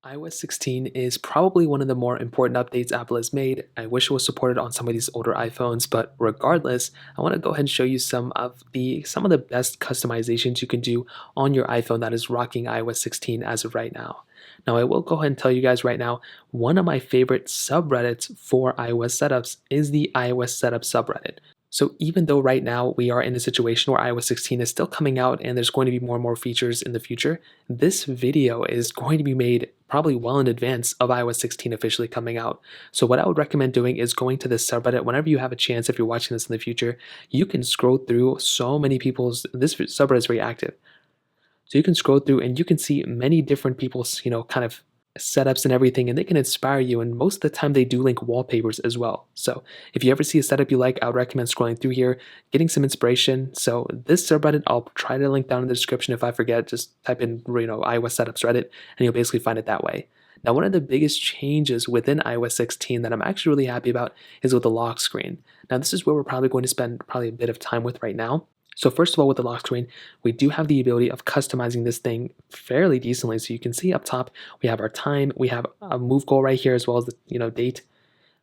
iOS 16 is probably one of the more important updates Apple has made. I wish it was supported on some of these older iPhones, but regardless, I want to go ahead and show you some of the best customizations you can do on your iPhone that is rocking iOS 16 as of right now. Now, I will go ahead and tell you guys right now, one of my favorite subreddits for iOS setups is the iOS setup subreddit. So even though right now we are in a situation where iOS 16 is still coming out and there's going to be more and more features in the future, this video is going to be made probably well in advance of iOS 16 officially coming out. So what I would recommend doing is going to this subreddit whenever you have a chance. If you're watching this in the future, you can scroll through so many people's, this subreddit is very active. So you can scroll through and you can see many different people's, kind of setups and everything, and they can inspire you. And most of the time they do link wallpapers as well. So if you ever see a setup you like, I would recommend scrolling through here, getting some inspiration. So this subreddit, I'll try to link down in the description. If I forget, just type in, iOS setups Reddit, and you'll basically find it that way. Now, one of the biggest changes within iOS 16 that I'm actually really happy about is with the lock screen. Now, this is where we're probably going to spend probably a bit of time with right now. So first of all, with the lock screen, we do have the ability of customizing this thing fairly decently. So you can see up top, we have our time, we have a move goal right here, as well as the date,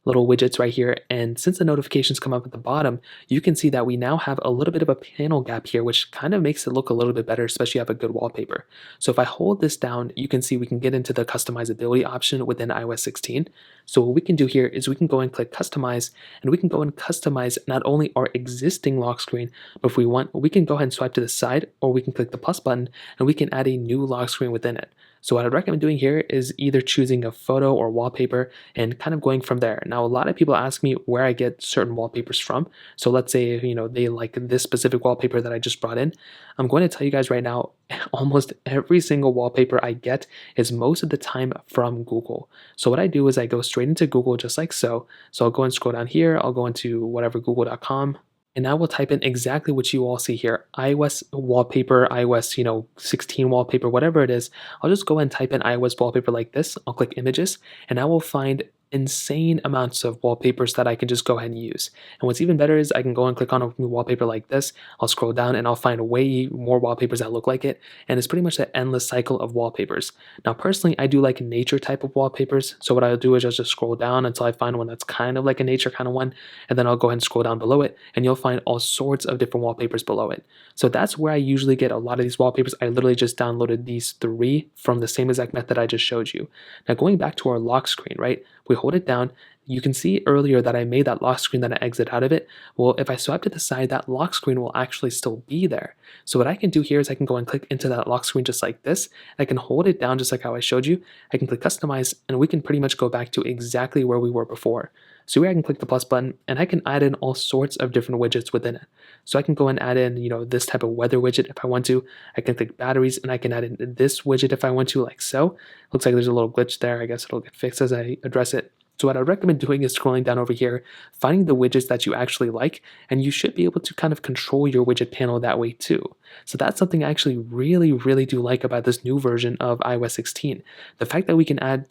little widgets right here. And since the notifications come up at the bottom, you can see that we now have a little bit of a panel gap here, which kind of makes it look a little bit better, especially if you have a good wallpaper. So if I hold this down, you can see we can get into the customizability option within iOS 16. So what we can do here is we can go and click customize, and we can go and customize not only our existing lock screen, but if we want, we can go ahead and swipe to the side, or we can click the plus button and we can add a new lock screen within it. So what I'd recommend doing here is either choosing a photo or wallpaper and kind of going from there. Now, a lot of people ask me where I get certain wallpapers from. So let's say, they like this specific wallpaper that I just brought in. I'm going to tell you guys right now, almost every single wallpaper I get is most of the time from Google. So what I do is I go straight into Google just like so. So I'll go and scroll down here. I'll go into whatever google.com. And I will type in exactly what you all see here, iOS wallpaper, iOS, 16 wallpaper, whatever it is. I'll just go and type in iOS wallpaper like this. I'll click images, and I will find insane amounts of wallpapers that I can just go ahead and use. And what's even better is I can go and click on a new wallpaper like this. I'll scroll down and I'll find way more wallpapers that look like it. And it's pretty much that endless cycle of wallpapers. Now, personally, I do like nature type of wallpapers. So what I'll do is I'll just scroll down until I find one that's kind of like a nature kind of one. And then I'll go ahead and scroll down below it, and you'll find all sorts of different wallpapers below it. So that's where I usually get a lot of these wallpapers. I literally just downloaded these 3 from the same exact method I just showed you. Now, going back to our lock screen, right? We hold it down. You can see earlier that I made that lock screen, that I exit out of it. Well, if I swipe to the side, that lock screen will actually still be there. So what I can do here is I can go and click into that lock screen just like this. I can hold it down just like how I showed you. I can click customize, and we can pretty much go back to exactly where we were before. So here I can click the plus button, and I can add in all sorts of different widgets within it. So I can go and add in, this type of weather widget if I want to. I can click batteries, and I can add in this widget if I want to, like so. Looks like there's a little glitch there. I guess it'll get fixed as I address it. So what I recommend doing is scrolling down over here, finding the widgets that you actually like, and you should be able to kind of control your widget panel that way too. So that's something I actually really, really do like about this new version of iOS 16. The fact that we can add,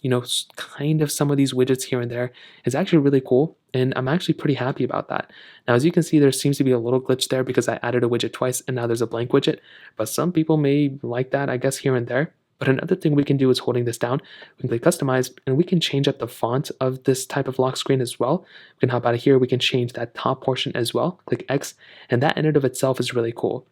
kind of some of these widgets here and there is actually really cool, and I'm actually pretty happy about that. Now, as you can see, there seems to be a little glitch there because I added a widget twice and now there's a blank widget, but some people may like that, I guess, here and there. But another thing we can do is holding this down, we can click customize, and we can change up the font of this type of lock screen as well. We can hop out of here, we can change that top portion as well, click X, and that in and of itself is really cool.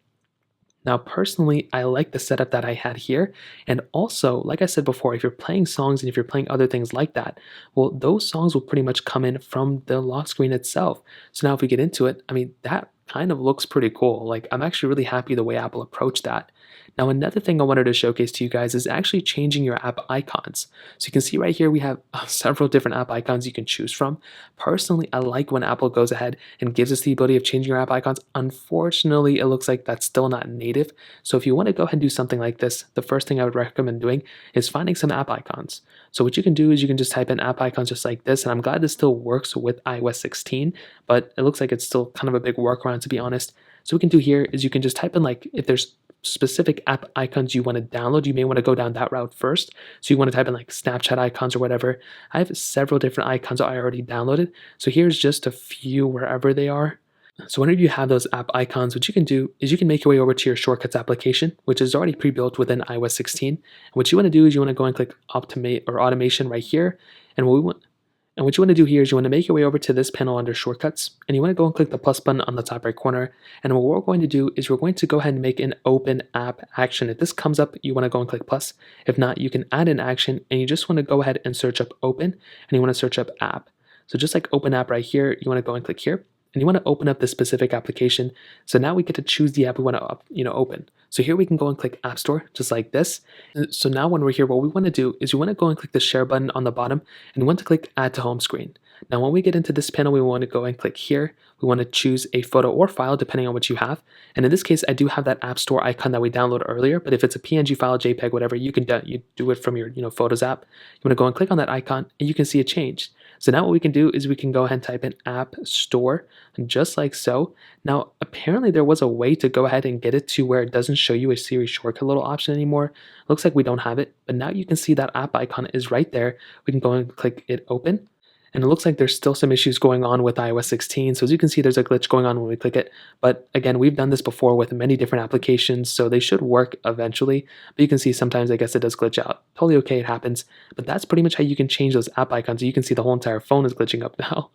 Now, personally, I like the setup that I had here. And also, like I said before, if you're playing songs and if you're playing other things like that, well, those songs will pretty much come in from the lock screen itself. So now if we get into it, that kind of looks pretty cool. Like, I'm actually really happy the way Apple approached that. Now, another thing I wanted to showcase to you guys is actually changing your app icons. So you can see right here, we have several different app icons you can choose from. Personally, I like when Apple goes ahead and gives us the ability of changing your app icons. Unfortunately, it looks like that's still not native. So if you want to go ahead and do something like this, the first thing I would recommend doing is finding some app icons. So what you can do is you can just type in app icons just like this. And I'm glad this still works with iOS 16, but it looks like it's still kind of a big workaround, to be honest. So what we can do here is you can just type in, like, if there's specific app icons you want to download, you may want to go down that route first. So you want to type in like Snapchat icons or whatever. I have several different icons I already downloaded. So here's just a few wherever they are. So whenever you have those app icons, what you can do is you can make your way over to your Shortcuts application, which is already pre-built within iOS 16. And what you want to do is you want to go and click Optimate or Automation right here. And what you want to do here is you want to make your way over to this panel under Shortcuts, and you want to go and click the plus button on the top right corner. And what we're going to do is we're going to go ahead and make an open app action. If this comes up, you want to go and click plus. If not, you can add an action, and you just want to go ahead and search up open, and you want to search up app. So just like open app right here, you want to go and click here. And you want to open up this specific application. So now we get to choose the app we want to open. So here we can go and click App Store, just like this. So now when we're here, what we want to do is we want to go and click the share button on the bottom, and we want to click Add to Home Screen. Now when we get into this panel, we want to go and click here. We want to choose a photo or file depending on what you have. And in this case, I do have that App Store icon that we downloaded earlier, but if it's a PNG file, JPEG, whatever, you do it from your Photos app. You want to go and click on that icon, and you can see it changed. So now what we can do is we can go ahead and type in App Store, just like so. Now, apparently there was a way to go ahead and get it to where it doesn't show you a Siri shortcut little option anymore. Looks like we don't have it, but now you can see that app icon is right there. We can go and click it open. And it looks like there's still some issues going on with iOS 16. So as you can see, there's a glitch going on when we click it. But again, we've done this before with many different applications, so they should work eventually. But you can see sometimes I guess it does glitch out. Totally okay, it happens. But that's pretty much how you can change those app icons. You can see the whole entire phone is glitching up now.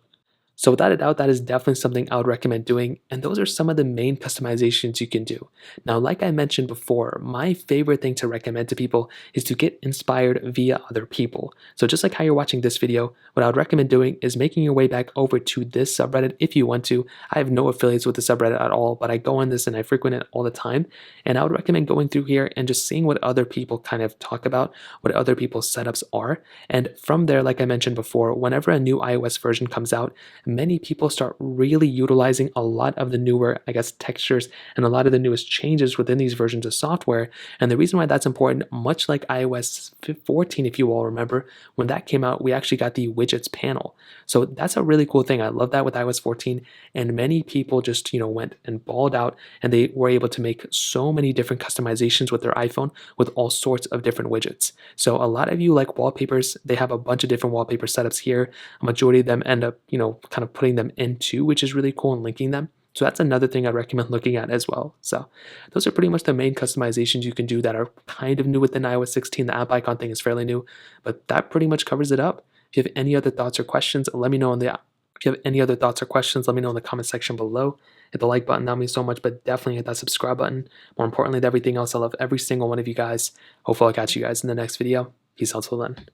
So without a doubt, that is definitely something I would recommend doing, and those are some of the main customizations you can do. Now, like I mentioned before, my favorite thing to recommend to people is to get inspired via other people. So just like how you're watching this video, what I would recommend doing is making your way back over to this subreddit if you want to. I have no affiliates with the subreddit at all, but I go on this and I frequent it all the time, and I would recommend going through here and just seeing what other people kind of talk about, what other people's setups are, and from there, like I mentioned before, whenever a new iOS version comes out, many people start really utilizing a lot of the newer, I guess, textures and a lot of the newest changes within these versions of software. And the reason why that's important, much like iOS 14, if you all remember, when that came out, we actually got the widgets panel. So that's a really cool thing. I love that with iOS 14. And many people just, went and balled out, and they were able to make so many different customizations with their iPhone with all sorts of different widgets. So a lot of you like wallpapers. They have a bunch of different wallpaper setups here. A majority of them end up, kind of putting them into, which is really cool, and linking them. So that's another thing I recommend looking at as well. So those are pretty much the main customizations you can do that are kind of new within iOS 16. The app icon thing is fairly new, but that pretty much covers it up. If you have any other thoughts or questions, let me know in the comment section below. Hit the like button, that means so much, but definitely hit that subscribe button. More importantly than everything else, I love every single one of you guys. Hopefully I'll catch you guys in the next video. Peace out till then.